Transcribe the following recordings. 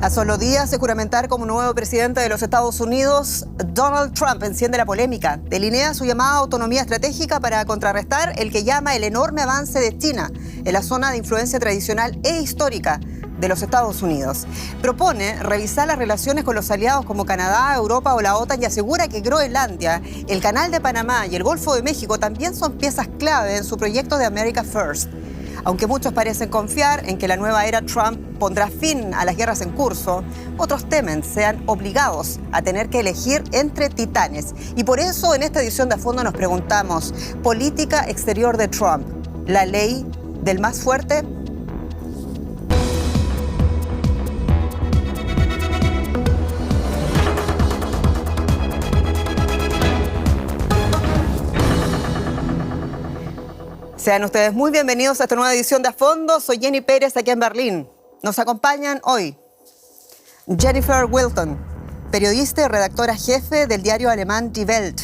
A solo días de juramentar como nuevo presidente de los Estados Unidos, Donald Trump enciende la polémica. Delinea su llamada autonomía estratégica para contrarrestar el que llama el enorme avance de China en la zona de influencia tradicional e histórica de los Estados Unidos. Propone revisar las relaciones con los aliados como Canadá, Europa o la OTAN y asegura que Groenlandia, el Canal de Panamá y el Golfo de México también son piezas clave en su proyecto de America First. Aunque muchos parecen confiar en que la nueva era Trump pondrá fin a las guerras en curso, otros temen sean obligados a tener que elegir entre titanes. Y por eso en esta edición de A Fondo nos preguntamos, ¿política exterior de Trump, la ley del más fuerte? Sean ustedes muy bienvenidos a esta nueva edición de A Fondo. Soy Jenny Pérez, aquí en Berlín. Nos acompañan hoy Jennifer Wilton, periodista y redactora jefe del diario alemán Die Welt,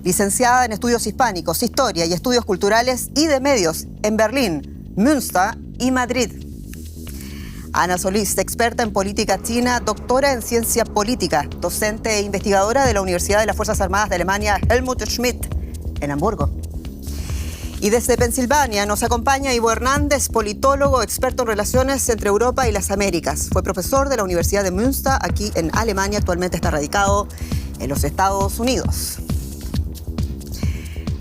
licenciada en Estudios Hispánicos, Historia y Estudios Culturales y de Medios en Berlín, Münster y Madrid. Ana Solís, experta en política china, doctora en ciencia política, docente e investigadora de la Universidad de las Fuerzas Armadas de Alemania Helmut Schmidt, en Hamburgo. Y desde Pensilvania nos acompaña Ivo Hernández, politólogo, experto en relaciones entre Europa y las Américas. Fue profesor de la Universidad de Münster, aquí en Alemania. Actualmente está radicado en los Estados Unidos.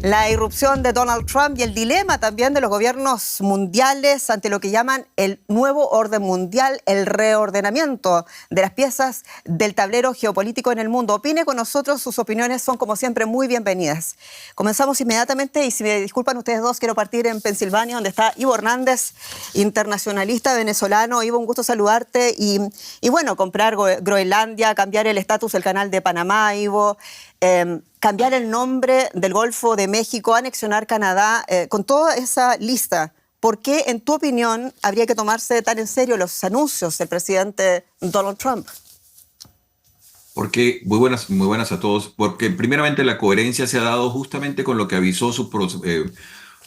La irrupción de Donald Trump y el dilema también de los gobiernos mundiales ante lo que llaman el nuevo orden mundial, el reordenamiento de las piezas del tablero geopolítico en el mundo. Opine con nosotros, sus opiniones son como siempre muy bienvenidas. Comenzamos inmediatamente y si me disculpan ustedes dos, quiero partir en Pensilvania, donde está Ivo Hernández, internacionalista venezolano. Ivo, un gusto saludarte y bueno, comprar Groenlandia, cambiar el estatus del Canal de Panamá, Ivo. Cambiar el nombre del Golfo de México, anexionar Canadá, con toda esa lista, ¿por qué, en tu opinión, habría que tomarse tan en serio los anuncios del presidente Donald Trump? Porque, muy buenas a todos, porque primeramente la coherencia se ha dado justamente con lo que avisó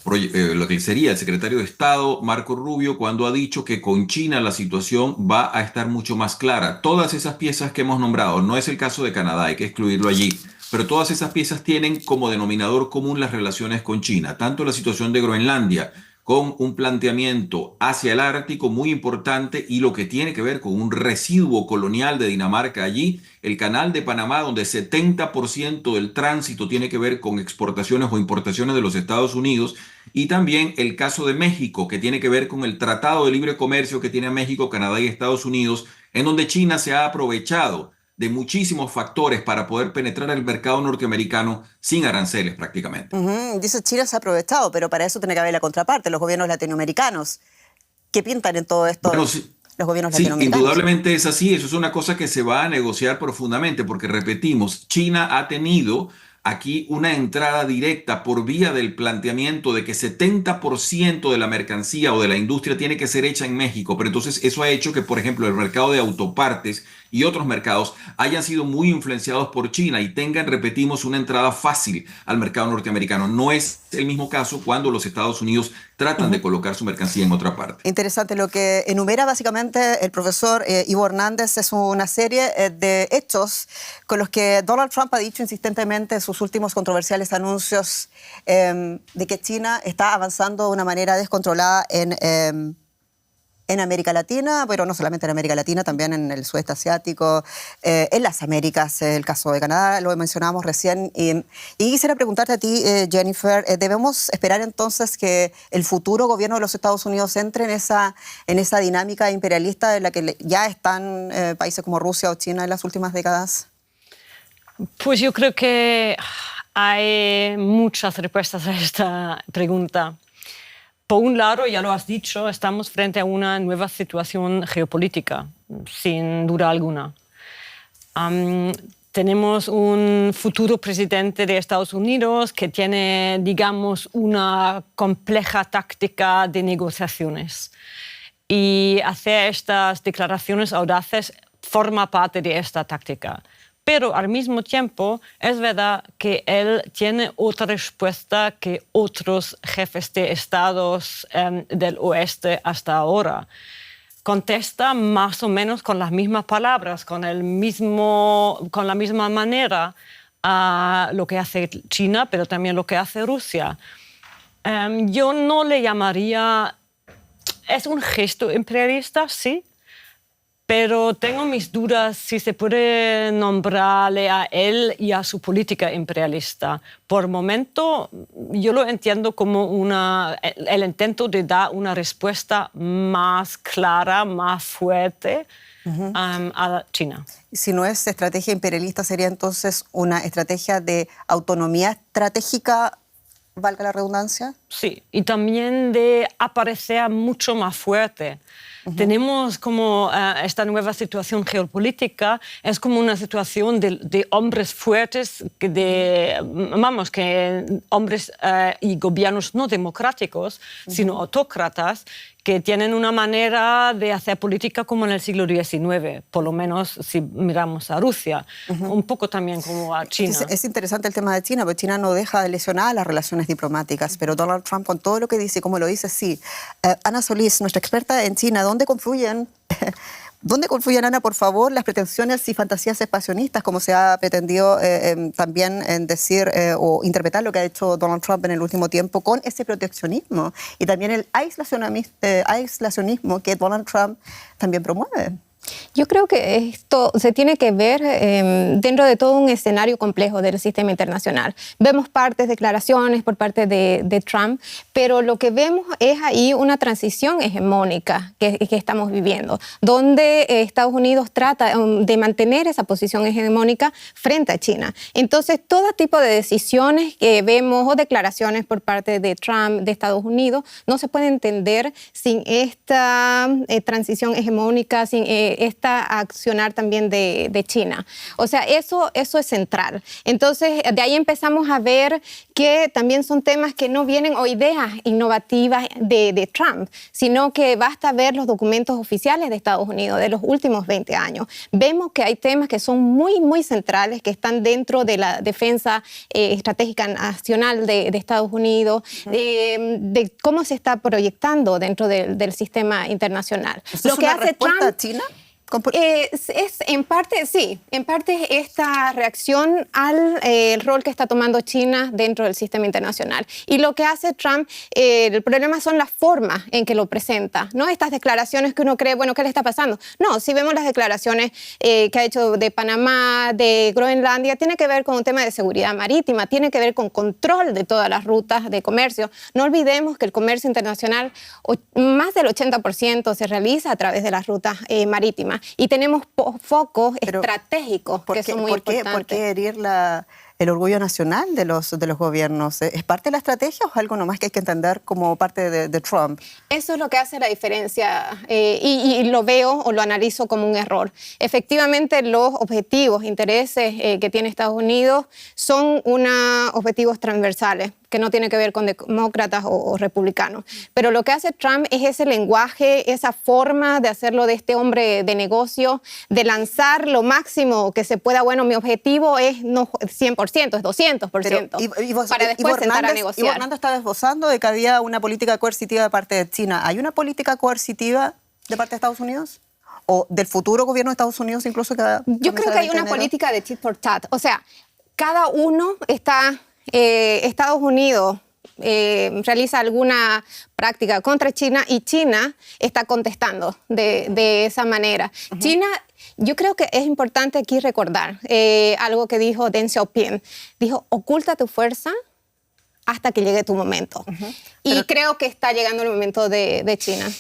lo que sería el secretario de Estado, Marco Rubio, cuando ha dicho que con China la situación va a estar mucho más clara. Todas esas piezas que hemos nombrado, no es el caso de Canadá, hay que excluirlo allí, pero todas esas piezas tienen como denominador común las relaciones con China, tanto la situación de Groenlandia, con un planteamiento hacia el Ártico muy importante y lo que tiene que ver con un residuo colonial de Dinamarca allí, el Canal de Panamá, donde 70% del tránsito tiene que ver con exportaciones o importaciones de los Estados Unidos, y también el caso de México, que tiene que ver con el Tratado de Libre Comercio que tiene México, Canadá y Estados Unidos, en donde China se ha aprovechado de muchísimos factores para poder penetrar el mercado norteamericano sin aranceles prácticamente. Dice China se ha aprovechado, pero para eso tiene que haber la contraparte, los gobiernos latinoamericanos. ¿Qué pintan en todo esto los gobiernos latinoamericanos? Indudablemente es así, eso es una cosa que se va a negociar profundamente, porque repetimos, China ha tenido aquí una entrada directa por vía del planteamiento de que 70% de la mercancía o de la industria tiene que ser hecha en México, pero entonces eso ha hecho que, por ejemplo, el mercado de autopartes y otros mercados hayan sido muy influenciados por China y tengan, repetimos, una entrada fácil al mercado norteamericano. No es el mismo caso cuando los Estados Unidos tratan de colocar su mercancía en otra parte. Interesante. Lo que enumera básicamente el profesor Ivo Hernández es una serie de hechos con los que Donald Trump ha dicho insistentemente en sus últimos controversiales anuncios de que China está avanzando de una manera descontrolada en América Latina, pero no solamente en América Latina, también en el sudeste asiático, en las Américas, el caso de Canadá, lo mencionábamos recién. Y quisiera preguntarte a ti, Jennifer, ¿debemos esperar entonces que el futuro gobierno de los Estados Unidos entre en esa dinámica imperialista en la que ya están países como Rusia o China en las últimas décadas? Pues yo creo que hay muchas respuestas a esta pregunta. Por un lado, ya lo has dicho, estamos frente a una nueva situación geopolítica, sin duda alguna. Tenemos un futuro presidente de Estados Unidos que tiene, digamos, una compleja táctica de negociaciones. Y hacer estas declaraciones audaces forma parte de esta táctica. Pero al mismo tiempo es verdad que él tiene otra respuesta que otros jefes de estados del oeste hasta ahora. contesta más o menos con las mismas palabras, con la misma manera a lo que hace China, pero también lo que hace Rusia. Yo no le llamaría... Es un gesto imperialista, sí, pero tengo mis dudas si se puede nombrarle a él y a su política imperialista. Por momento, yo lo entiendo como el intento de dar una respuesta más clara, más fuerte a China. Si no es estrategia imperialista, ¿sería entonces una estrategia de autonomía estratégica, valga la redundancia? Sí, y también de aparecer mucho más fuerte. Tenemos como esta nueva situación geopolítica, es como una situación de hombres fuertes, hombres y gobiernos no democráticos, sino autócratas, que tienen una manera de hacer política como en el siglo XIX, por lo menos si miramos a Rusia, un poco también como a China. Es interesante el tema de China, porque China no deja de lesionar las relaciones diplomáticas, pero Donald Trump, con todo lo que dice y cómo lo dice, sí. Ana Solís, nuestra experta en China, ¿dónde confluyen, Ana, por favor, las pretensiones y fantasías expansionistas, como se ha pretendido también en decir o interpretar lo que ha hecho Donald Trump en el último tiempo con ese proteccionismo y también el aislacionismo que Donald Trump también promueve? Yo creo que esto se tiene que ver dentro de todo un escenario complejo del sistema internacional. Vemos declaraciones por parte de Trump, pero lo que vemos es ahí una transición hegemónica que estamos viviendo, donde Estados Unidos trata de mantener esa posición hegemónica frente a China. Entonces, todo tipo de decisiones que vemos o declaraciones por parte de Trump, de Estados Unidos, no se puede entender sin esta transición hegemónica, sin esta accionar también de China. O sea, eso es central. Entonces, de ahí empezamos a ver que también son temas que no vienen o ideas innovativas de Trump, sino que basta ver los documentos oficiales de Estados Unidos de los últimos 20 años. Vemos que hay temas que son muy, muy centrales, que están dentro de la defensa estratégica nacional de Estados Unidos, de cómo se está proyectando dentro del sistema internacional. Lo que hace Trump a China. Es en parte, sí, en parte esta reacción al rol que está tomando China dentro del sistema internacional. Y lo que hace Trump, el problema son las formas en que lo presenta, ¿no? Estas declaraciones que uno cree, bueno, ¿qué le está pasando? No, si vemos las declaraciones que ha hecho de Panamá, de Groenlandia, tiene que ver con un tema de seguridad marítima, tiene que ver con control de todas las rutas de comercio. No olvidemos que el comercio internacional, más del 80% se realiza a través de las rutas marítimas. Y tenemos focos estratégicos que son muy importantes. ¿Por qué herir el orgullo nacional de los gobiernos? ¿Es parte de la estrategia o es algo nomás que hay que entender como parte de Trump? Eso es lo que hace la diferencia y lo veo o lo analizo como un error. Efectivamente, los objetivos, intereses que tiene Estados Unidos son objetivos transversales, que no tiene que ver con demócratas o republicanos. Pero lo que hace Trump es ese lenguaje, esa forma de hacerlo de este hombre de negocio, de lanzar lo máximo que se pueda. Bueno, mi objetivo es no 100%, es 200%, para después sentar a negociar. Ivo Hernández estaba esbozando de que había una política coercitiva de parte de China. ¿Hay una política coercitiva de parte de Estados Unidos? ¿O del futuro gobierno de Estados Unidos incluso? Yo creo que hay una política de tit for tat. O sea, cada uno está... Estados Unidos realiza alguna práctica contra China y China está contestando de esa manera. China, yo creo que es importante aquí recordar algo que dijo Deng Xiaoping. Dijo, oculta tu fuerza hasta que llegue tu momento. Y creo que está llegando el momento de China.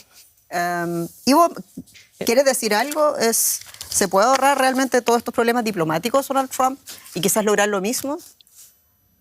Ivo, ¿quieres decir algo? ¿Se puede ahorrar realmente todos estos problemas diplomáticos Donald Trump y quizás lograr lo mismo?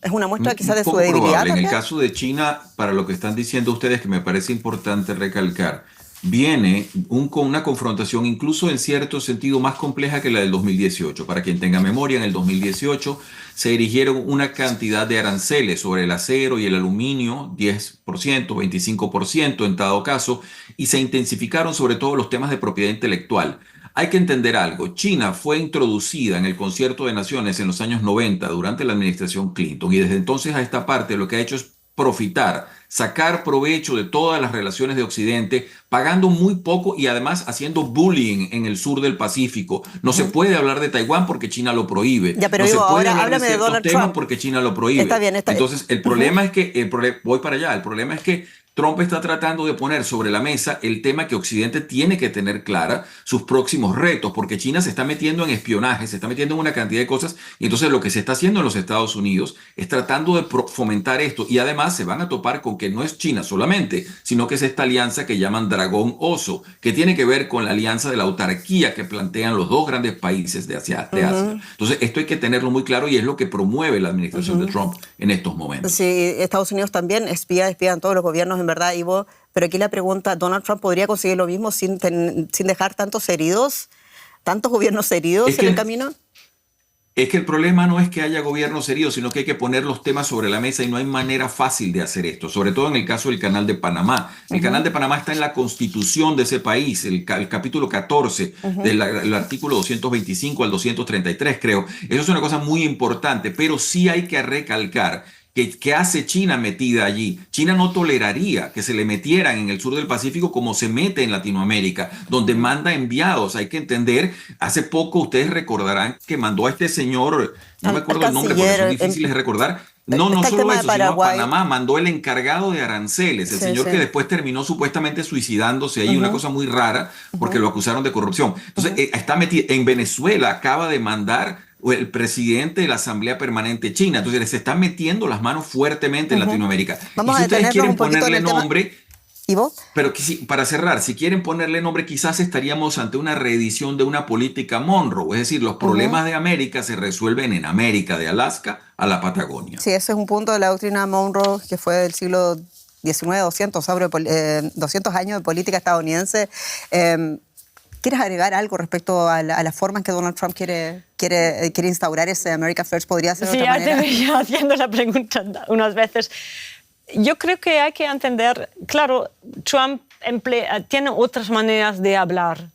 ¿Es una muestra quizás de su debilidad? En el caso de China, para lo que están diciendo ustedes, que me parece importante recalcar, viene con una confrontación incluso en cierto sentido más compleja que la del 2018. Para quien tenga memoria, en el 2018 se erigieron una cantidad de aranceles sobre el acero y el aluminio, 10%, 25% en dado caso, y se intensificaron sobre todo los temas de propiedad intelectual. Hay que entender algo. China fue introducida en el Concierto de Naciones en los años 90 durante la administración Clinton y desde entonces a esta parte lo que ha hecho es profitar sacar provecho de todas las relaciones de Occidente, pagando muy poco y además haciendo bullying en el sur del Pacífico. No se puede hablar de Taiwán porque China lo prohíbe. Ya, pero no digo, se puede ahora hablar háblame de de ciertos Donald temas Trump. porque China lo prohíbe. Está bien, Entonces, el problema es que, voy para allá, el problema es que Trump está tratando de poner sobre la mesa el tema que Occidente tiene que tener clara, sus próximos retos, porque China se está metiendo en espionaje, se está metiendo en una cantidad de cosas, y entonces lo que se está haciendo en los Estados Unidos es tratando de fomentar esto, y además se van a topar con que no es China solamente, sino que es esta alianza que llaman Dragón Oso, que tiene que ver con la alianza de la autarquía que plantean los dos grandes países de Asia. Entonces esto hay que tenerlo muy claro y es lo que promueve la administración de Trump en estos momentos. Sí, Estados Unidos también espían todos los gobiernos, en verdad, Ivo, pero aquí la pregunta, ¿Donald Trump podría conseguir lo mismo sin dejar tantos gobiernos heridos en el camino? Es que el problema no es que haya gobiernos heridos, sino que hay que poner los temas sobre la mesa y no hay manera fácil de hacer esto, sobre todo en el caso del Canal de Panamá. El Canal de Panamá está en la constitución de ese país, el capítulo 14 del artículo 225 al 233, creo. Eso es una cosa muy importante, pero sí hay que recalcar ¿qué hace China metida allí? China no toleraría que se le metieran en el sur del Pacífico como se mete en Latinoamérica, donde manda enviados. Hay que entender, hace poco ustedes recordarán que mandó a este señor, no me acuerdo el nombre porque son difíciles de recordar. No solo eso, sino a Panamá mandó el encargado de aranceles, el señor que después terminó supuestamente suicidándose ahí, una cosa muy rara, porque lo acusaron de corrupción. Entonces, está metido en Venezuela, acaba de mandar el presidente de la Asamblea Permanente China. Entonces, se están metiendo las manos fuertemente en Latinoamérica. Vamos y si a ustedes quieren un ponerle nombre... ¿Ivo? Pero para cerrar, si quieren ponerle nombre, quizás estaríamos ante una reedición de una política Monroe. Es decir, los problemas de América se resuelven en América, de Alaska a la Patagonia. Sí, ese es un punto de la doctrina Monroe que fue del siglo XIX, 200 años de política estadounidense. ¿Quieres agregar algo respecto a la forma en que Donald Trump quiere instaurar ese America First? ¿Podría ser de otra manera? Sí, ya te veía haciendo la pregunta unas veces. Yo creo que hay que entender, claro, Trump tiene otras maneras de hablar.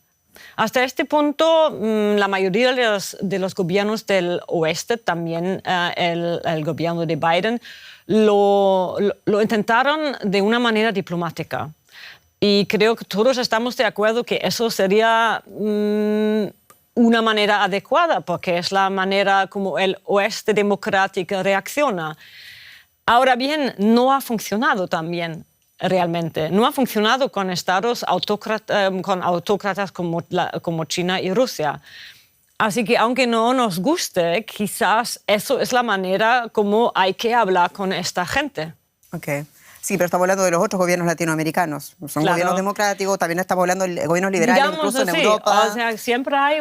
Hasta este punto, la mayoría de los gobiernos del oeste, también el gobierno de Biden, lo intentaron de una manera diplomática. Y creo que todos estamos de acuerdo que eso sería una manera adecuada, porque es la manera como el oeste democrático reacciona. Ahora bien, no ha funcionado también realmente. No ha funcionado con estados autócratas como China y Rusia. Así que aunque no nos guste, quizás eso es la manera como hay que hablar con esta gente. Okay. Sí, pero estamos hablando de los otros gobiernos latinoamericanos. Son gobiernos democráticos, también estamos hablando de gobiernos liberales, incluso en Europa. O sea, siempre hay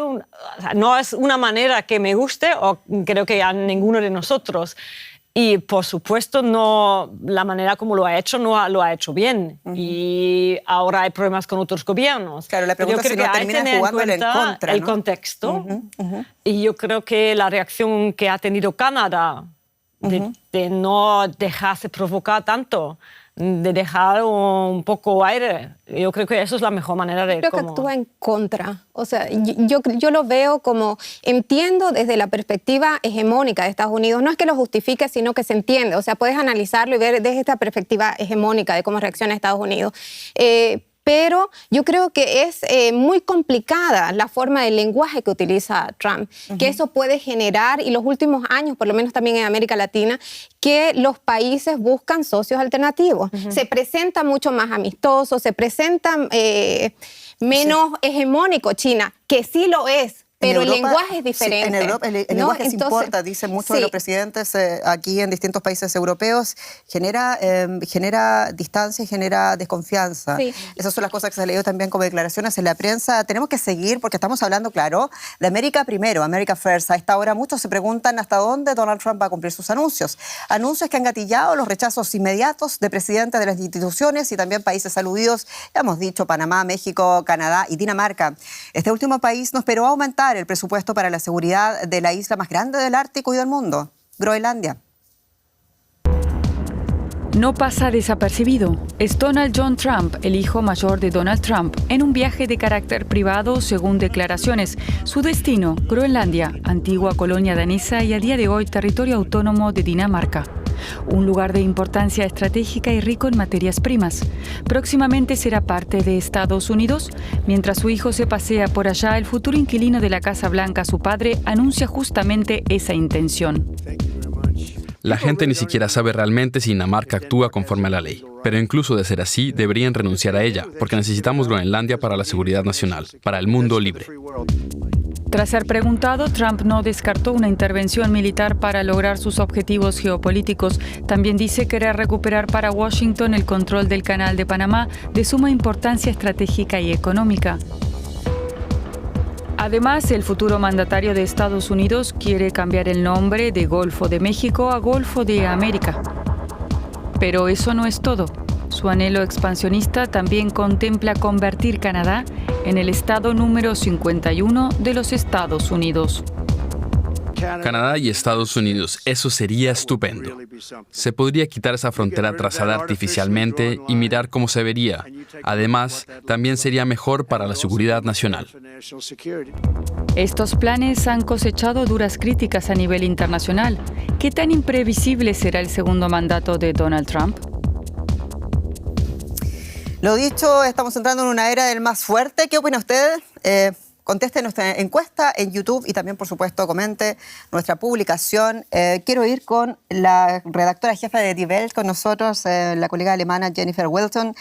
no es una manera que me guste, o creo que a ninguno de nosotros. Y, por supuesto, la manera como lo ha hecho no lo ha hecho bien. Y ahora hay problemas con otros gobiernos. Claro, la pregunta es si no terminan jugándole en contra, el contexto. Y yo creo que la reacción que ha tenido Canadá de no dejarse provocar tanto, de dejar un poco aire. Yo creo que eso es la mejor manera de... Creo que actúa en contra. O sea, yo lo veo como... Entiendo desde la perspectiva hegemónica de Estados Unidos. No es que lo justifique, sino que se entiende. O sea, puedes analizarlo y ver desde esta perspectiva hegemónica de cómo reacciona Estados Unidos. Pero yo creo que es muy complicada la forma del lenguaje que utiliza Trump, que eso puede generar, y los últimos años, por lo menos también en América Latina, que los países buscan socios alternativos. Se presenta mucho más amistoso, se presenta menos hegemónico China, que sí lo es. Pero Europa, el lenguaje es diferente. Sí, en Europa el lenguaje se importa, dicen muchos de los presidentes aquí en distintos países europeos, genera distancia y genera desconfianza. Sí. Esas son las cosas que se han leído también como declaraciones en la prensa. Tenemos que seguir porque estamos hablando, claro, de América primero, America First. A esta hora muchos se preguntan hasta dónde Donald Trump va a cumplir sus anuncios. Anuncios que han gatillado los rechazos inmediatos de presidentes de las instituciones y también países aludidos, ya hemos dicho, Panamá, México, Canadá y Dinamarca. Este último país no esperó aumentar el presupuesto para la seguridad de la isla más grande del Ártico y del mundo, Groenlandia. No pasa desapercibido. Es Donald John Trump, el hijo mayor de Donald Trump, en un viaje de carácter privado, según declaraciones. Su destino, Groenlandia, antigua colonia danesa y a día de hoy territorio autónomo de Dinamarca. un lugar de importancia estratégica y rico en materias primas. Próximamente será parte de Estados Unidos. Mientras su hijo se pasea por allá, el futuro inquilino de la Casa Blanca, su padre, anuncia justamente esa intención. La gente ni siquiera sabe realmente si Dinamarca actúa conforme a la ley. Pero incluso de ser así, deberían renunciar a ella, porque necesitamos Groenlandia para la seguridad nacional, para el mundo libre. Tras ser preguntado, Trump no descartó una intervención militar para lograr sus objetivos geopolíticos. También dice querer recuperar para Washington el control del Canal de Panamá, de suma importancia estratégica y económica. Además, el futuro mandatario de Estados Unidos quiere cambiar el nombre de Golfo de México a Golfo de América. Pero eso no es todo. Su anhelo expansionista también contempla convertir Canadá en el estado número 51 de los Estados Unidos. Canadá y Estados Unidos, eso sería estupendo. Se podría quitar esa frontera trazada artificialmente y mirar cómo se vería. Además, también sería mejor para la seguridad nacional. Estos planes han cosechado duras críticas a nivel internacional. ¿Qué tan imprevisible será el segundo mandato de Donald Trump? Lo dicho, estamos entrando en una era del más fuerte. ¿Qué opina usted? Conteste nuestra encuesta en YouTube y también, por supuesto, comente nuestra publicación. Quiero ir con la redactora jefa de Die Welt con nosotros, la colega alemana Jennifer Wilton.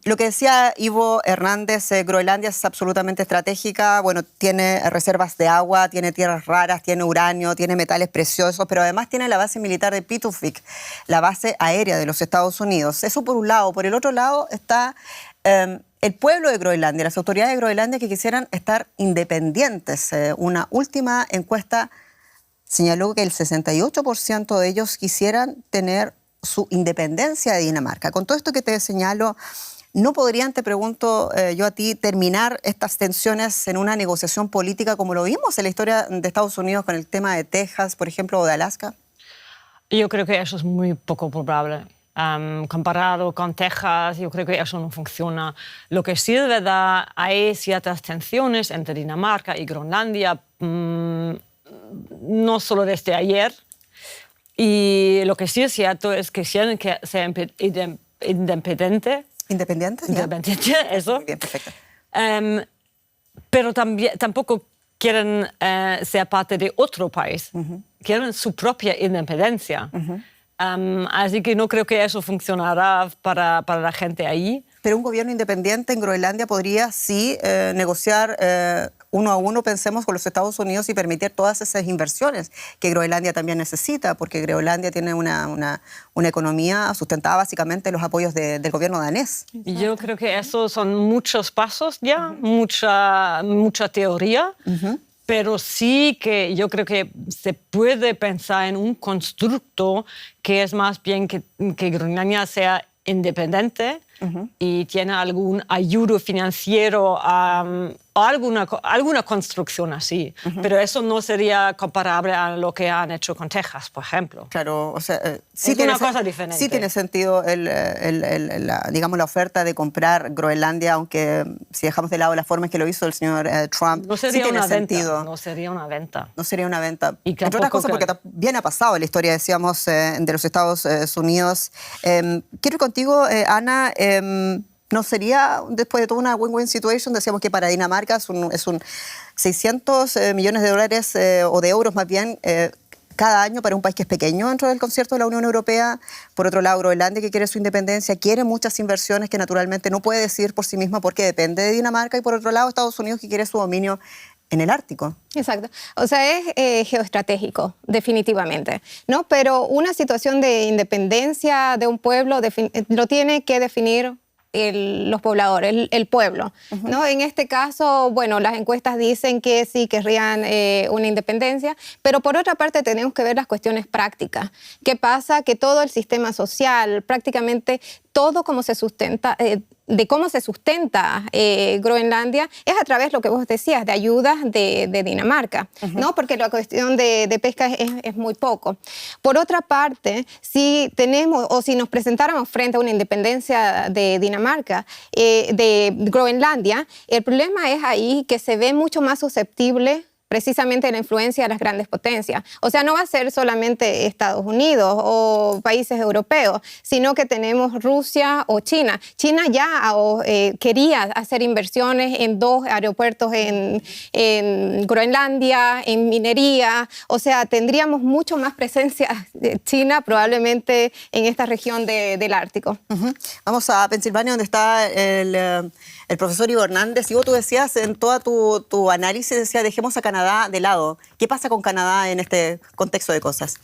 Lo que decía Ivo Hernández, Groenlandia es absolutamente estratégica. Bueno, tiene reservas de agua, tiene tierras raras, tiene uranio, tiene metales preciosos, pero además tiene la base militar de Pitufik, la base aérea de los Estados Unidos. Eso por un lado. Por el otro lado está el pueblo de Groenlandia, las autoridades de Groenlandia que quisieran estar independientes. Una última encuesta señaló que el 68% de ellos quisieran tener su independencia de Dinamarca. Con todo esto que te señalo, ¿no podrían, te pregunto yo a ti, terminar estas tensiones en una negociación política como lo vimos en la historia de Estados Unidos con el tema de Texas, por ejemplo, o de Alaska? Yo creo que eso es muy poco probable. Comparado con Texas, yo creo que eso no funciona. Lo que sí es verdad, hay ciertas tensiones entre Dinamarca y Groenlandia, no solo desde ayer. Y lo que sí es cierto es que quieren que sea independiente. ¿Independiente? Independiente, eso. Muy bien, perfecto. Pero tampoco quieren ser parte de otro país. Quieren su propia independencia. Así que no creo que eso funcionará para la gente ahí. Pero un gobierno independiente en Groenlandia podría sí negociar uno a uno, pensemos, con los Estados Unidos y permitir todas esas inversiones que Groenlandia también necesita, porque Groenlandia tiene una economía sustentada básicamente en los apoyos del gobierno danés. Yo creo que esos son muchos pasos ya, mucha teoría. Pero sí que yo creo que se puede pensar en un constructo que es más bien que Groenlandia sea independiente y tiene algún ayudo financiero o alguna construcción así. Pero eso no sería comparable a lo que han hecho con Texas, por ejemplo. Claro, o sea, sí es una cosa diferente. Sí tiene sentido digamos, la oferta de comprar Groenlandia, aunque si dejamos de lado las formas que lo hizo el señor Trump, no sería sí tiene una sentido. Venta, no sería una venta. No sería una venta. Y entre otras cosas, porque también ha pasado en la historia, decíamos, de los Estados Unidos. Quiero ir contigo, Ana. ¿No sería, después de toda una win-win situation, decíamos que para Dinamarca es un 600 millones de dólares o de euros más bien cada año para un país que es pequeño dentro del concierto de la Unión Europea? Por otro lado, Groenlandia, que quiere su independencia, quiere muchas inversiones que naturalmente no puede decidir por sí misma porque depende de Dinamarca. Y por otro lado, Estados Unidos, que quiere su dominio en el Ártico. Exacto. O sea, es geoestratégico, definitivamente, ¿no? Pero una situación de independencia de un pueblo lo tiene que definir los pobladores, el pueblo, ¿no? En este caso, bueno, las encuestas dicen que sí querrían una independencia, pero por otra parte tenemos que ver las cuestiones prácticas. ¿Qué pasa? Que todo el sistema social, prácticamente todo cómo se sustenta, de cómo se sustenta Groenlandia es a través, lo que vos decías, de ayudas de Dinamarca, ¿no? Porque la cuestión de pesca es muy poco. Por otra parte, si tenemos o si nos presentáramos frente a una independencia de Dinamarca, de Groenlandia, el problema es ahí que se ve mucho más susceptible precisamente la influencia de las grandes potencias. O sea, no va a ser solamente Estados Unidos o países europeos, sino que tenemos Rusia o China. China ya quería hacer inversiones en 2 aeropuertos en Groenlandia, en minería. O sea, tendríamos mucho más presencia de China probablemente en esta región del Ártico. Vamos a Pensilvania, donde está el profesor Ivo Hernández. Ivo, tú decías en toda tu análisis, decía, dejemos a Canadá de lado. ¿Qué pasa con Canadá en este contexto de cosas?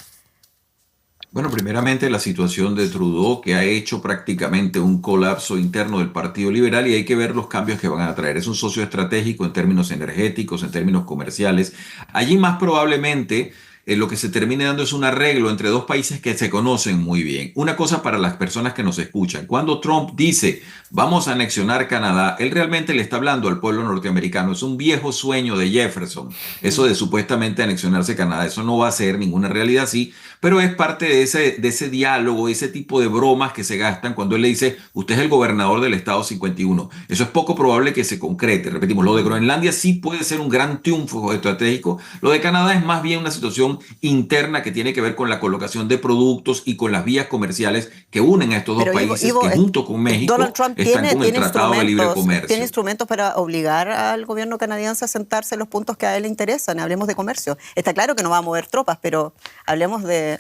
Bueno, primeramente la situación de Trudeau, que ha hecho prácticamente un colapso interno del Partido Liberal, y hay que ver los cambios que van a traer. Es un socio estratégico en términos energéticos, en términos comerciales. Allí más probablemente lo que se termine dando es un arreglo entre 2 países que se conocen muy bien. Una cosa para las personas que nos escuchan: cuando Trump dice vamos a anexionar Canadá, él realmente le está hablando al pueblo norteamericano. Es un viejo sueño de Jefferson, eso de supuestamente anexionarse Canadá. Eso no va a ser ninguna realidad así, pero es parte de ese diálogo, ese tipo de bromas que se gastan cuando él le dice usted es el gobernador del estado 51. Eso es poco probable que se concrete. Repetimos, lo de Groenlandia sí puede ser un gran triunfo estratégico. Lo de Canadá es más bien una situación interna que tiene que ver con la colocación de productos y con las vías comerciales que unen a estos 2 países, que junto con México están con el Tratado de Libre Comercio. ¿Tiene instrumentos para obligar al gobierno canadiense a sentarse en los puntos que a él le interesan? Hablemos de comercio. Está claro que no va a mover tropas, pero hablemos del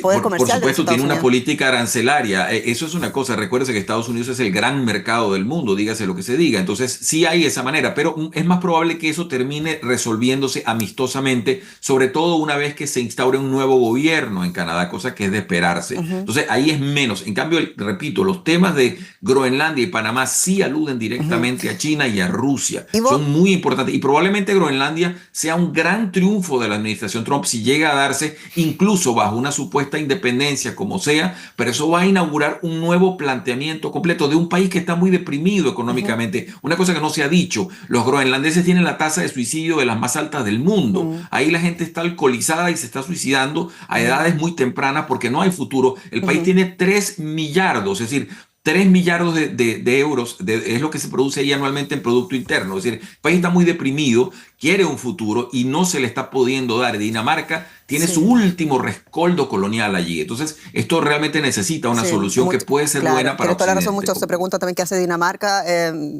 poder comercial. Por supuesto, tiene una política arancelaria. Eso es una cosa. Recuérdese que Estados Unidos es el gran mercado del mundo, dígase lo que se diga. Entonces, sí hay esa manera, pero es más probable que eso termine resolviéndose amistosamente, sobre todo una vez que se instaure un nuevo gobierno en Canadá, cosa que es de esperarse. Entonces, ahí es menos. En cambio, repito, los temas de Groenlandia y Panamá sí aluden directamente a China y a Rusia. Son muy importantes, y probablemente Groenlandia sea un gran triunfo de la administración Trump si llega a darse, incluso bajo una supuesta independencia, como sea, pero eso va a inaugurar un nuevo planteamiento completo de un país que está muy deprimido económicamente. Una cosa que no se ha dicho: los groenlandeses tienen la tasa de suicidio de las más altas del mundo. Ahí la gente está alcoholizada y se está suicidando a edades muy tempranas porque no hay futuro. El país tiene 3 millardos, es decir, 3 millardos de euros es lo que se produce ahí anualmente en Producto Interno. Es decir, el país está muy deprimido, quiere un futuro y no se le está pudiendo dar. Dinamarca tiene su último rescoldo colonial allí. Entonces, esto realmente necesita una solución que puede ser buena para Occidente. Occidente. Muchos se preguntan también qué hace Dinamarca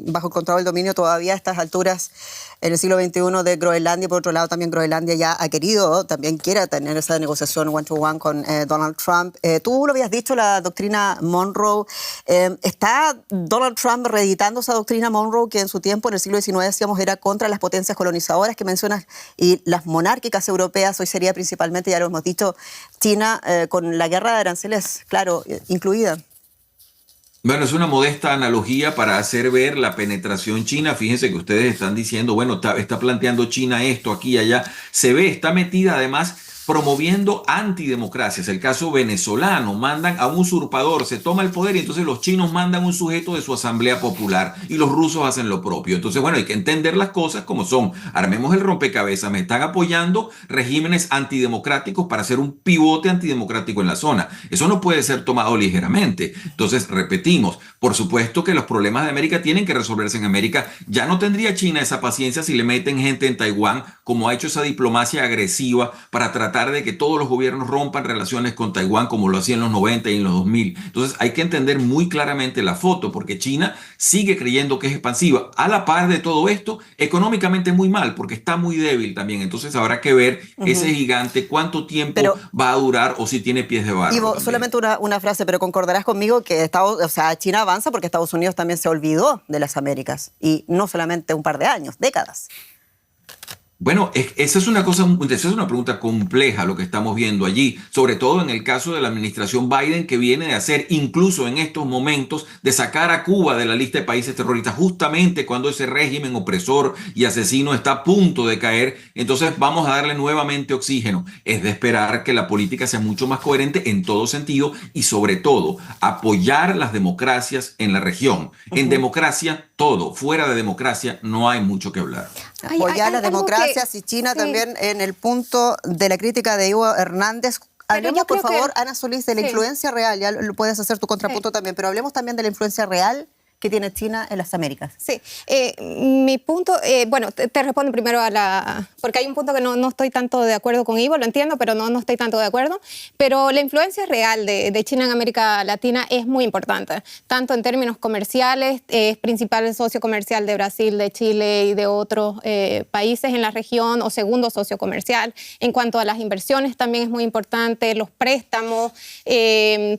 bajo el control del dominio todavía a estas alturas en el siglo XXI de Groenlandia. Por otro lado, también Groenlandia ya ha querido, también quiere tener esa negociación one-to-one con Donald Trump. Tú lo habías dicho, la doctrina Monroe. ¿Está Donald Trump reeditando esa doctrina Monroe que en su tiempo, en el siglo XIX, decíamos, era contra las potencias colonizadoras que mencionas y las monárquicas europeas? Hoy sería principalmente, ya lo hemos dicho, China, con la guerra de aranceles, claro, incluida. Bueno, es una modesta analogía para hacer ver la penetración china. Fíjense que ustedes están diciendo, bueno, está planteando China esto, aquí y allá. Se ve, está metida además promoviendo antidemocracias. El caso venezolano: mandan a un usurpador, se toma el poder, y entonces los chinos mandan un sujeto de su asamblea popular y los rusos hacen lo propio. Entonces, bueno, hay que entender las cosas como son. Armemos el rompecabezas. Me están apoyando regímenes antidemocráticos para hacer un pivote antidemocrático en la zona. Eso no puede ser tomado ligeramente. Entonces, repetimos, por supuesto que los problemas de América tienen que resolverse en América. Ya no tendría China esa paciencia si le meten gente en Taiwán, como ha hecho esa diplomacia agresiva para tratar de que todos los gobiernos rompan relaciones con Taiwán, como lo hacía en los 90 y en los 2000. Entonces hay que entender muy claramente la foto, porque China sigue creyendo que es expansiva. A la par de todo esto, económicamente muy mal, porque está muy débil también. Entonces habrá que ver ese gigante cuánto tiempo va a durar, o si tiene pies de barro. Ivo, solamente una frase, pero concordarás conmigo que China avanza porque Estados Unidos también se olvidó de las Américas, y no solamente un par de años, décadas. Bueno, esa es una pregunta compleja lo que estamos viendo allí, sobre todo en el caso de la administración Biden, que viene de hacer, incluso en estos momentos, de sacar a Cuba de la lista de países terroristas, justamente cuando ese régimen opresor y asesino está a punto de caer. Entonces vamos a darle nuevamente oxígeno. Es de esperar que la política sea mucho más coherente en todo sentido, y sobre todo apoyar las democracias en la región. En democracia todo, fuera de democracia no hay mucho que hablar. Apoyar las democracias y China también en el punto de la crítica de Ivo Hernández. Hablemos, por favor, Ana Solís, de la influencia real. Ya lo puedes hacer tu contrapunto también, pero hablemos también de la influencia real que tiene China en las Américas. Sí, mi punto, bueno, te respondo primero porque hay un punto que no estoy tanto de acuerdo con Ivo, lo entiendo, pero no estoy tanto de acuerdo, pero la influencia real de China en América Latina es muy importante, tanto en términos comerciales, es principal socio comercial de Brasil, de Chile y de otros países en la región, o segundo socio comercial. En cuanto a las inversiones también es muy importante, los préstamos, el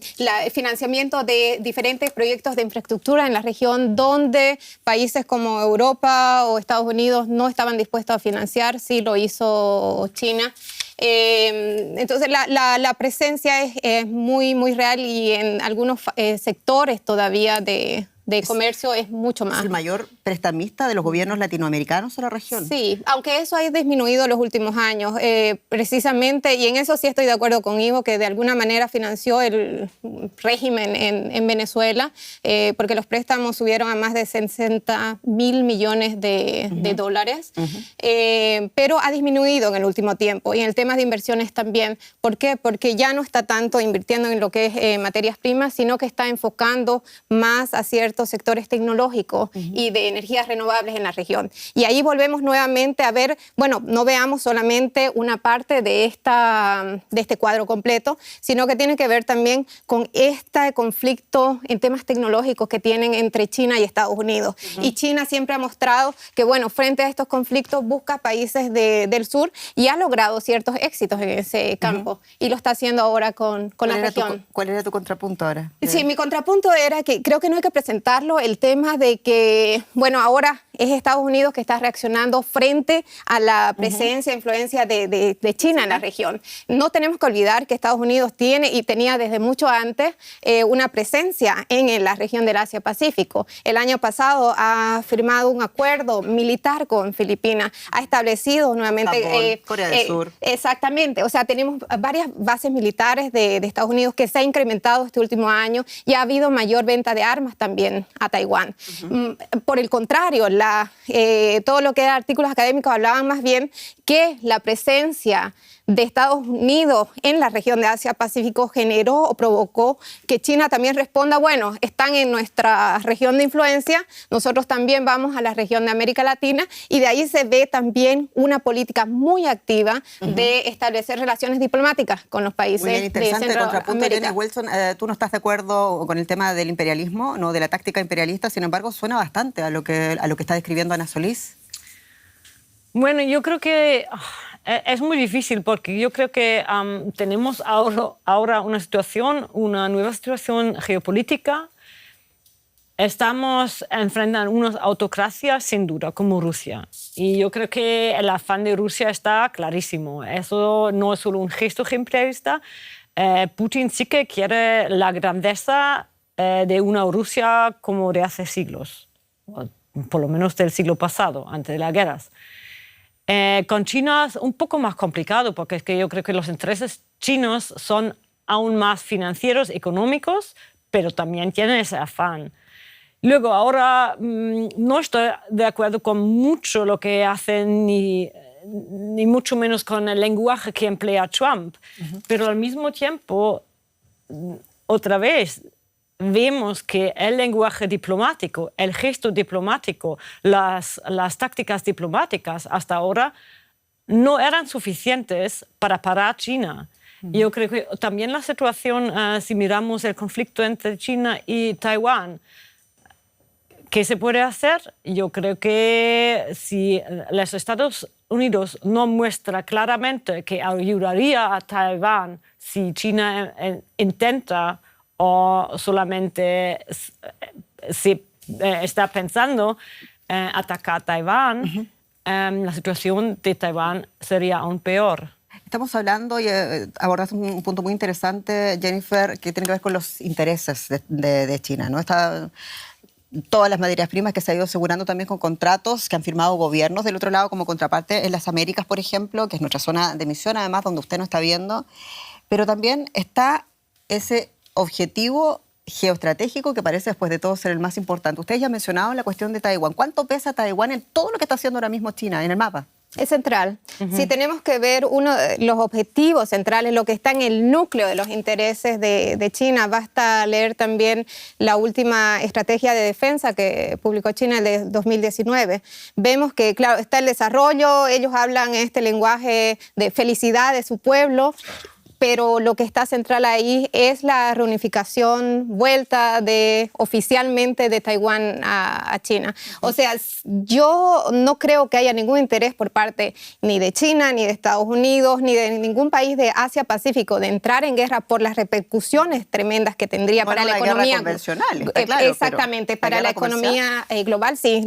financiamiento de diferentes proyectos de infraestructura en la región donde países como Europa o Estados Unidos no estaban dispuestos a financiar, sí lo hizo China. Entonces la presencia es muy, muy real y en algunos sectores todavía de comercio es mucho más. ¿Es el mayor prestamista de los gobiernos latinoamericanos a la región? Sí, aunque eso ha disminuido en los últimos años, precisamente, y en eso sí estoy de acuerdo con Ivo, que de alguna manera financió el régimen en Venezuela, porque los préstamos subieron a más de 60.000 millones de dólares, pero ha disminuido en el último tiempo, y en el tema de inversiones también. ¿Por qué? Porque ya no está tanto invirtiendo en lo que es materias primas, sino que está enfocando más a ciertos sectores tecnológicos y de energías renovables en la región. Y ahí volvemos nuevamente a ver, bueno, no veamos solamente una parte de este cuadro completo, sino que tiene que ver también con este conflicto en temas tecnológicos que tienen entre China y Estados Unidos. Y China siempre ha mostrado que, bueno, frente a estos conflictos busca países del sur y ha logrado ciertos éxitos en ese campo. Y lo está haciendo ahora con la región. ¿Cuál era tu contrapunto ahora? Sí, mi contrapunto era que creo que no hay que presentarlo el tema de que, bueno, ahora es Estados Unidos que está reaccionando frente a la presencia e influencia de China en la región. No tenemos que olvidar que Estados Unidos tiene y tenía desde mucho antes una presencia en la región del Asia-Pacífico. El año pasado ha firmado un acuerdo militar con Filipinas, ha establecido nuevamente... Japón, Corea del Sur. Exactamente, o sea, tenemos varias bases militares de Estados Unidos que se ha incrementado este último año y ha habido mayor venta de armas también a Taiwán. Por el contrario, todo lo que eran artículos académicos hablaban más bien que la presencia de Estados Unidos en la región de Asia-Pacífico generó o provocó que China también responda, bueno, están en nuestra región de influencia, nosotros también vamos a la región de América Latina, y de ahí se ve también una política muy activa de establecer relaciones diplomáticas con los países muy bien, interesante de contrapunto. Centroamérica. Jenny Wilson, tú no estás de acuerdo con el tema del imperialismo, no de la táctica imperialista, sin embargo suena bastante a lo que está describiendo Ana Solís. Bueno, yo creo que es muy difícil porque yo creo que tenemos ahora una nueva situación geopolítica. Estamos enfrentando unas autocracias sin duda, como Rusia. Y yo creo que el afán de Rusia está clarísimo. Eso no es solo un gesto imperialista. Putin sí que quiere la grandeza de una Rusia como de hace siglos, por lo menos del siglo pasado, antes de las guerras. Con China es un poco más complicado porque es que yo creo que los intereses chinos son aún más financieros, económicos, pero también tienen ese afán. Luego, ahora no estoy de acuerdo con mucho lo que hacen ni mucho menos con el lenguaje que emplea Trump, pero al mismo tiempo, otra vez, vemos que el lenguaje diplomático, el gesto diplomático, las tácticas diplomáticas hasta ahora no eran suficientes para parar a China. Yo creo que también la situación, si miramos el conflicto entre China y Taiwán, ¿qué se puede hacer? Yo creo que si los Estados Unidos no muestra claramente que ayudaría a Taiwán si China intenta o solamente se está pensando atacar a Taiwán, la situación de Taiwán sería aún peor. Estamos hablando y abordaste un punto muy interesante, Jennifer, que tiene que ver con los intereses de China, ¿no? Todas las materias primas que se ha ido asegurando también con contratos que han firmado gobiernos del otro lado como contraparte en las Américas, por ejemplo, que es nuestra zona de emisión, además, donde usted no está viendo. Pero también está ese objetivo geoestratégico que parece después de todo ser el más importante. Ustedes ya han mencionado la cuestión de Taiwán. ¿Cuánto pesa Taiwán en todo lo que está haciendo ahora mismo China en el mapa? Es central. Si tenemos que ver uno de los objetivos centrales, lo que está en el núcleo de los intereses de China, basta leer también la última estrategia de defensa que publicó China, el de 2019. Vemos que, claro, está el desarrollo, ellos hablan este lenguaje de felicidad de su pueblo, pero lo que está central ahí es la reunificación, vuelta oficialmente de Taiwán a China. O sea, yo no creo que haya ningún interés por parte ni de China, ni de Estados Unidos, ni de ningún país de Asia-Pacífico de entrar en guerra por las repercusiones tremendas que tendría para la economía. Guerra convencional, está claro, exactamente, para la economía global, sí,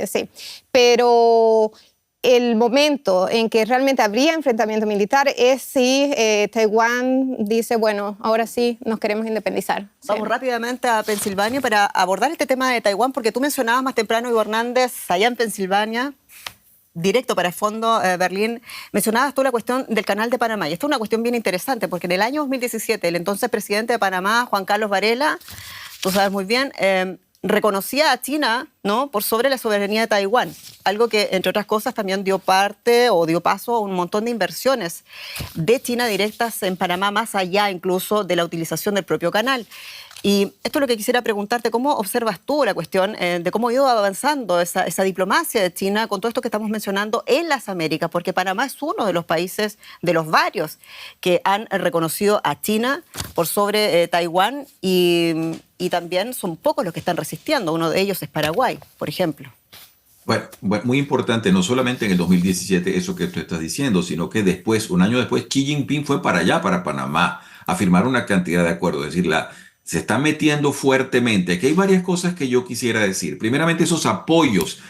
sí. Pero el momento en que realmente habría enfrentamiento militar es si Taiwán dice, bueno, ahora sí nos queremos independizar. Vamos rápidamente a Pensilvania para abordar este tema de Taiwán, porque tú mencionabas más temprano, Ivo Hernández, allá en Pensilvania, directo para Fondo Berlín, mencionabas tú la cuestión del Canal de Panamá. Y esta es una cuestión bien interesante, porque en el año 2017, el entonces presidente de Panamá, Juan Carlos Varela, tú sabes muy bien, reconocía a China, ¿no?, por sobre la soberanía de Taiwán, algo que, entre otras cosas, también dio paso a un montón de inversiones de China directas en Panamá, más allá incluso de la utilización del propio canal. Y esto es lo que quisiera preguntarte, ¿cómo observas tú la cuestión de cómo ha ido avanzando esa diplomacia de China con todo esto que estamos mencionando en las Américas? Porque Panamá es uno de los países, de los varios, que han reconocido a China por sobre Taiwán y también son pocos los que están resistiendo. Uno de ellos es Paraguay, por ejemplo. Bueno, muy importante, no solamente en el 2017 eso que tú estás diciendo, sino que después, un año después, Xi Jinping fue para allá, para Panamá, a firmar una cantidad de acuerdos. Es decir, se está metiendo fuertemente. Aquí hay varias cosas que yo quisiera decir. Primeramente, esos apoyos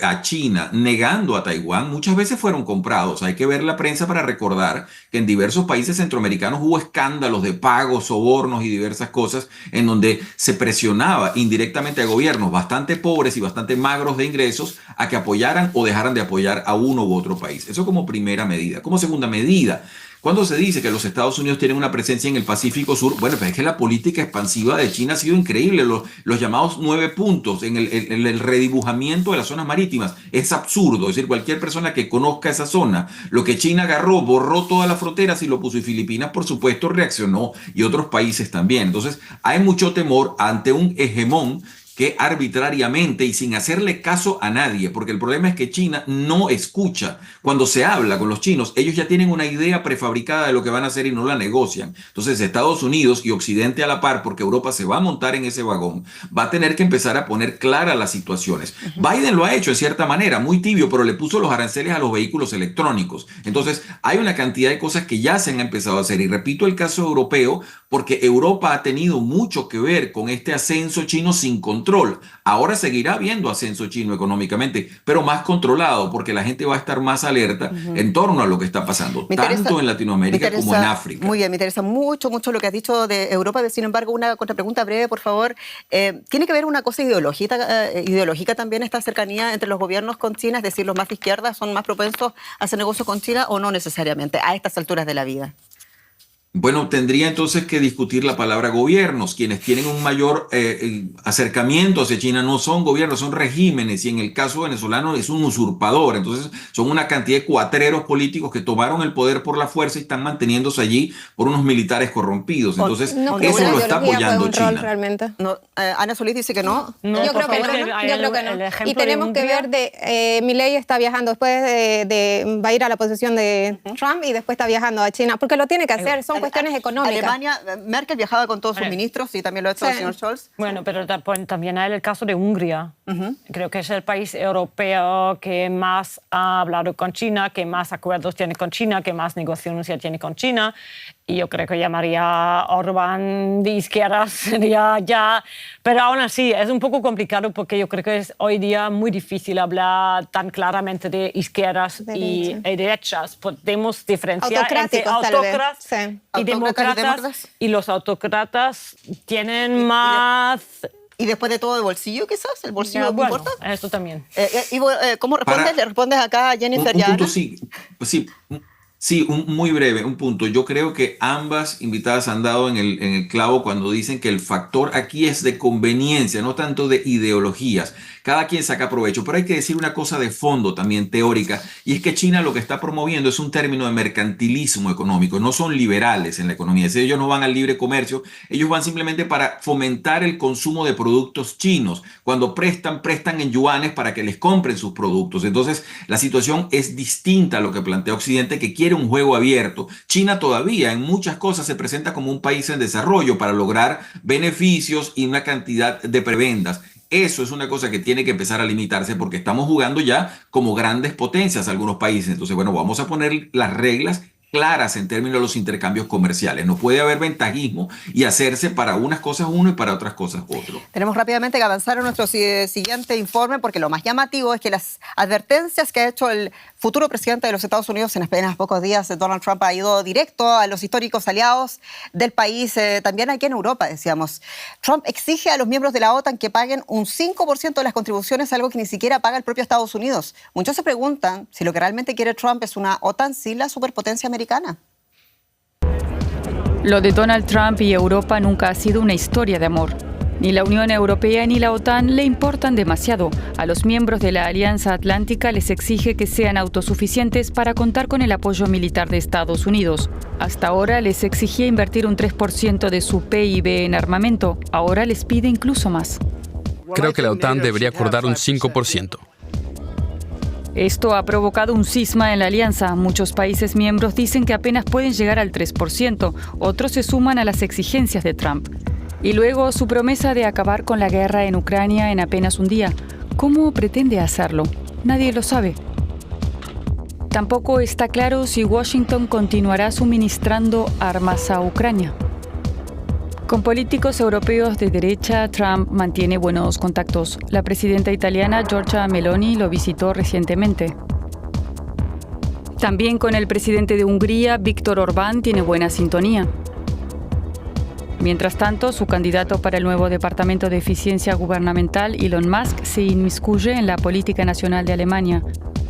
a China negando a Taiwán muchas veces fueron comprados. Hay que ver la prensa para recordar que en diversos países centroamericanos hubo escándalos de pagos, sobornos y diversas cosas en donde se presionaba indirectamente a gobiernos bastante pobres y bastante magros de ingresos a que apoyaran o dejaran de apoyar a uno u otro país. Eso como primera medida. Como segunda medida, cuando se dice que los Estados Unidos tienen una presencia en el Pacífico Sur, bueno, pues es que la política expansiva de China ha sido increíble. Los llamados 9 puntos en el redibujamiento de las zonas marítimas es absurdo. Es decir, cualquier persona que conozca esa zona, lo que China agarró, borró todas las fronteras y lo puso. Y Filipinas, por supuesto, reaccionó, y otros países también. Entonces, hay mucho temor ante un hegemón que arbitrariamente y sin hacerle caso a nadie, porque el problema es que China no escucha. Cuando se habla con los chinos, ellos ya tienen una idea prefabricada de lo que van a hacer y no la negocian. Entonces Estados Unidos y Occidente a la par, porque Europa se va a montar en ese vagón, va a tener que empezar a poner claras las situaciones. Biden lo ha hecho en cierta manera, muy tibio, pero le puso los aranceles a los vehículos electrónicos. Entonces hay una cantidad de cosas que ya se han empezado a hacer. Y repito el caso europeo, porque Europa ha tenido mucho que ver con este ascenso chino sin control. Ahora seguirá habiendo ascenso chino económicamente, pero más controlado, porque la gente va a estar más alerta en torno a lo que está pasando, tanto en Latinoamérica como en África. Muy bien, me interesa mucho lo que has dicho de Europa. Sin embargo, una contrapregunta breve, por favor. ¿Tiene que ver una cosa ideológica también esta cercanía entre los gobiernos con China? Es decir, ¿los más de izquierda son más propensos a hacer negocio con China o no necesariamente a estas alturas de la vida? Bueno, tendría entonces que discutir la palabra gobiernos. Quienes tienen un mayor acercamiento hacia China no son gobiernos, son regímenes, y en el caso venezolano es un usurpador. Entonces son una cantidad de cuatreros políticos que tomaron el poder por la fuerza y están manteniéndose allí por unos militares corrompidos. Entonces eso lo está apoyando China. No, Ana Solís dice que no. Yo creo que no. Y tenemos que ver Milei está viajando después va a ir a la posesión de Trump y después está viajando a China, porque lo tiene que hacer, son cuestiones económicas. Alemania, Merkel viajaba con todos sus ministros y también lo ha hecho el señor Scholz. Bueno, pero también hay el caso de Hungría. Creo que es el país europeo que más ha hablado con China, que más acuerdos tiene con China, que más negociaciones ya tiene con China. Y yo creo que llamaría a Orbán de izquierdas, sería ya. Pero aún así, es un poco complicado, porque yo creo que es hoy día muy difícil hablar tan claramente de izquierdas y derechas. Podemos diferenciar entre autócratas y demócratas. Y los autócratas tienen más... Y después de todo, el bolsillo, quizás, el bolsillo bueno, importa. Eso también. Ivo, ¿cómo respondes? ¿Le respondes acá a Jennifer y a Ana? Sí, muy breve, un punto. Yo creo que ambas invitadas han dado en el clavo cuando dicen que el factor aquí es de conveniencia, no tanto de ideologías. cada quien saca provecho. Pero hay que decir una cosa de fondo también teórica, y es que China lo que está promoviendo es un término de mercantilismo económico. No son liberales en la economía. Si ellos no van al libre comercio, ellos van simplemente para fomentar el consumo de productos chinos. Cuando prestan en yuanes para que les compren sus productos. Entonces, la situación es distinta a lo que plantea Occidente, que quiere un juego abierto. China todavía en muchas cosas se presenta como un país en desarrollo para lograr beneficios y una cantidad de prebendas. Eso es una cosa que tiene que empezar a limitarse porque estamos jugando ya como grandes potencias algunos países. Entonces, bueno, vamos a poner las reglas claras en términos de los intercambios comerciales. No puede haber ventajismo y hacerse para unas cosas uno y para otras cosas otro. Tenemos rápidamente que avanzar a nuestro siguiente informe porque lo más llamativo es que las advertencias que ha hecho el futuro presidente de los Estados Unidos en apenas pocos días, Donald Trump, ha ido directo a los históricos aliados del país, también aquí en Europa, decíamos. Trump exige a los miembros de la OTAN que paguen un 5% de las contribuciones, algo que ni siquiera paga el propio Estados Unidos. Muchos se preguntan si lo que realmente quiere Trump es una OTAN sin la superpotencia americana. Lo de Donald Trump y Europa nunca ha sido una historia de amor. Ni la Unión Europea ni la OTAN le importan demasiado. A los miembros de la Alianza Atlántica les exige que sean autosuficientes para contar con el apoyo militar de Estados Unidos. Hasta ahora les exigía invertir un 3% de su PIB en armamento. Ahora les pide incluso más. Creo que la OTAN debería acordar un 5%. Esto ha provocado un cisma en la alianza. Muchos países miembros dicen que apenas pueden llegar al 3%. Otros se suman a las exigencias de Trump. Y luego su promesa de acabar con la guerra en Ucrania en apenas un día. ¿Cómo pretende hacerlo? Nadie lo sabe. Tampoco está claro si Washington continuará suministrando armas a Ucrania. Con políticos europeos de derecha, Trump mantiene buenos contactos. La presidenta italiana Giorgia Meloni lo visitó recientemente. También con el presidente de Hungría, Viktor Orbán, tiene buena sintonía. Mientras tanto, su candidato para el nuevo Departamento de Eficiencia Gubernamental, Elon Musk, se inmiscuye en la política nacional de Alemania.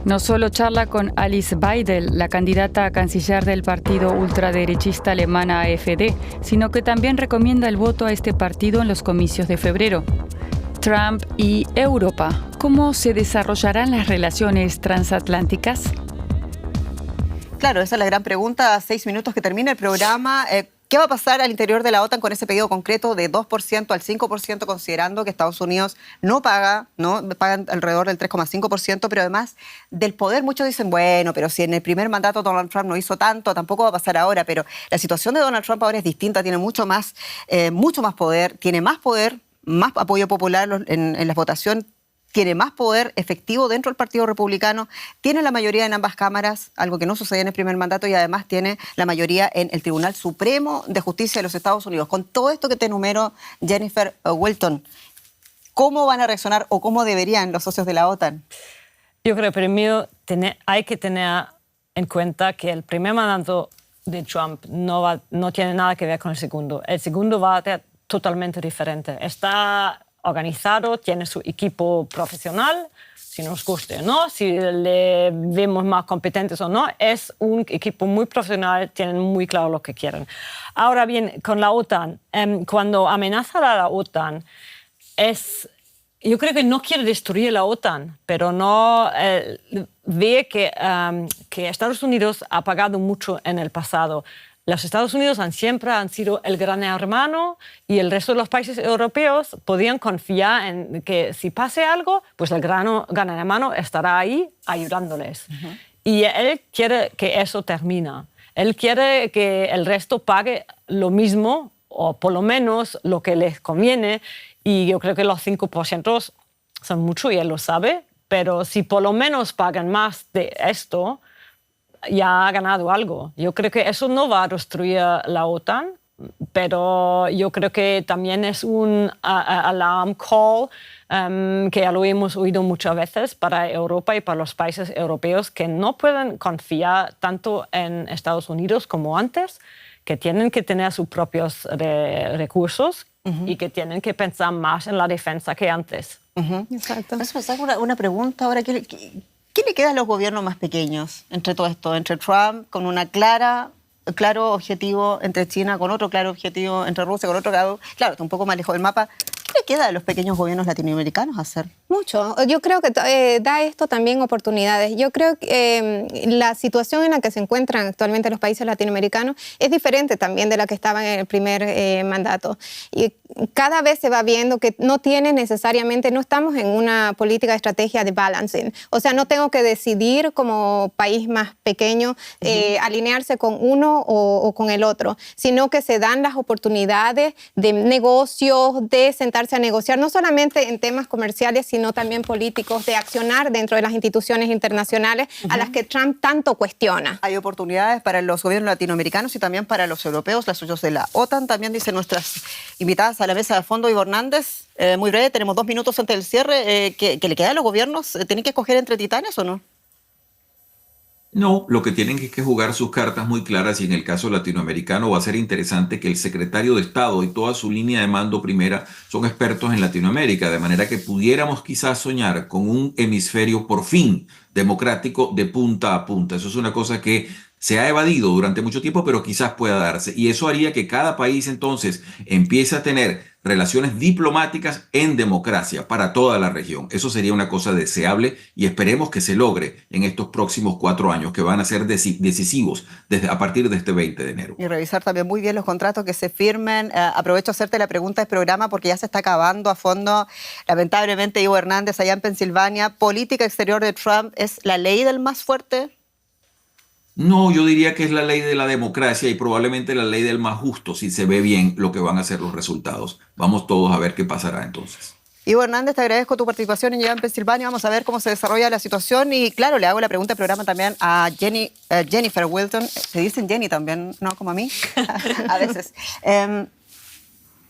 No solo charla con Alice Weidel, la candidata a canciller del partido ultraderechista alemán AfD, sino que también recomienda el voto a este partido en los comicios de febrero. Trump y Europa. ¿Cómo se desarrollarán las relaciones transatlánticas? Claro, esa es la gran pregunta. A 6 minutos que termina el programa. ¿Qué va a pasar al interior de la OTAN con ese pedido concreto de 2% al 5%, considerando que Estados Unidos no paga, ¿no? Pagan alrededor del 3,5%, pero además del poder, muchos dicen, bueno, pero si en el primer mandato Donald Trump no hizo tanto, tampoco va a pasar ahora, pero la situación de Donald Trump ahora es distinta, tiene mucho más poder, tiene más poder, más apoyo popular en la votación, tiene más poder efectivo dentro del Partido Republicano, tiene la mayoría en ambas cámaras, algo que no sucedía en el primer mandato, y además tiene la mayoría en el Tribunal Supremo de Justicia de los Estados Unidos. Con todo esto que te enumero, Jennifer Wilton, ¿cómo van a reaccionar o cómo deberían los socios de la OTAN? Yo creo que primero hay que tener en cuenta que el primer mandato de Trump no tiene nada que ver con el segundo. El segundo va a ser totalmente diferente. Está organizado, tiene su equipo profesional, si nos guste o no, si le vemos más competentes o no, es un equipo muy profesional, tienen muy claro lo que quieren. Ahora bien, con la OTAN, cuando amenaza a la OTAN, yo creo que no quiere destruir la OTAN, pero no ve que Estados Unidos ha pagado mucho en el pasado. Los Estados Unidos siempre han sido el gran hermano y el resto de los países europeos podían confiar en que si pase algo, pues el gran hermano estará ahí ayudándoles. Uh-huh. Y él quiere que eso termine. Él quiere que el resto pague lo mismo o por lo menos lo que les conviene. Y yo creo que los 5% son mucho y él lo sabe, pero si por lo menos pagan más de esto, ya ha ganado algo. Yo creo que eso no va a destruir la OTAN, pero yo creo que también es un alarm call que ya lo hemos oído muchas veces para Europa y para los países europeos que no pueden confiar tanto en Estados Unidos como antes, que tienen que tener sus propios recursos y que tienen que pensar más en la defensa que antes. Exacto. Una pregunta ahora. ¿Qué le queda a los gobiernos más pequeños entre todo esto? Entre Trump con un claro objetivo, entre China con otro claro objetivo, entre Rusia con otro claro, está un poco más lejos del mapa. ¿Qué le queda a los pequeños gobiernos latinoamericanos hacer? Mucho. Yo creo que da esto también oportunidades. Yo creo que la situación en la que se encuentran actualmente los países latinoamericanos es diferente también de la que estaba en el primer mandato. Y cada vez se va viendo que no estamos en una política de estrategia de balancing. O sea, no tengo que decidir como país más pequeño alinearse con uno o con el otro, sino que se dan las oportunidades de negocios, de sentarse a negociar, no solamente en temas comerciales, sino también políticos, de accionar dentro de las instituciones internacionales a las que Trump tanto cuestiona. Hay oportunidades para los gobiernos latinoamericanos y también para los europeos, las socios de la OTAN. También dicen nuestras invitadas a la mesa de fondo, Ivo Hernández. Muy breve, tenemos 2 minutos antes del cierre. ¿Qué le queda a los gobiernos? ¿Tienen que escoger entre titanes o no? No, lo que tienen es que jugar sus cartas muy claras y en el caso latinoamericano va a ser interesante que el secretario de Estado y toda su línea de mando primera son expertos en Latinoamérica, de manera que pudiéramos quizás soñar con un hemisferio por fin democrático de punta a punta. Eso es una cosa que se ha evadido durante mucho tiempo, pero quizás pueda darse. Y eso haría que cada país entonces empiece a tener relaciones diplomáticas en democracia para toda la región. Eso sería una cosa deseable y esperemos que se logre en estos próximos 4 años, que van a ser decisivos a partir de este 20 de enero. Y revisar también muy bien los contratos que se firmen. Aprovecho a hacerte la pregunta del programa porque ya se está acabando a fondo. Lamentablemente, Ivo Hernández, allá en Pensilvania, política exterior de Trump, ¿es la ley del más fuerte? No, yo diría que es la ley de la democracia y probablemente la ley del más justo, si se ve bien lo que van a ser los resultados. Vamos todos a ver qué pasará entonces. Ivo Hernández, te agradezco tu participación en Llega en Pensilvania. Vamos a ver cómo se desarrolla la situación. Y claro, le hago la pregunta del programa también a Jennifer Wilton. Se dicen Jenny también, ¿no? Como a mí, a veces.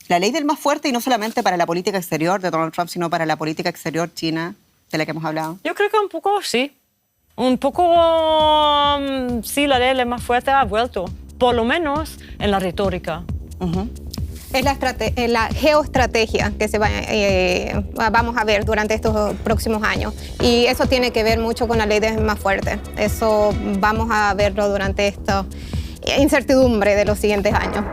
La ley del más fuerte y no solamente para la política exterior de Donald Trump, sino para la política exterior china de la que hemos hablado. Yo creo que un poco sí. Un poco, sí, la ley más fuerte ha vuelto, por lo menos en la retórica. Es la geoestrategia que vamos a ver durante estos próximos años. Y eso tiene que ver mucho con la ley de más fuerte. Eso vamos a verlo durante esta incertidumbre de los siguientes años.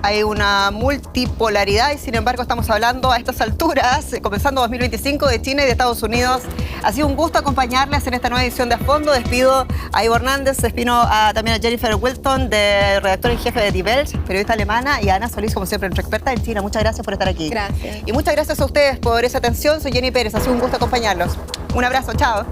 Hay una multipolaridad y sin embargo estamos hablando a estas alturas, comenzando 2025, de China y de Estados Unidos. Ha sido un gusto acompañarles en esta nueva edición de A Fondo. Despido a Ivo Hernández, despido también a Jennifer Wilton, redactora en jefe de Die Welt, periodista alemana, y a Ana Solís, como siempre, nuestra experta en China. Muchas gracias por estar aquí. Gracias. Y muchas gracias a ustedes por esa atención. Soy Jenny Pérez, ha sido un gusto acompañarlos. Un abrazo, chao.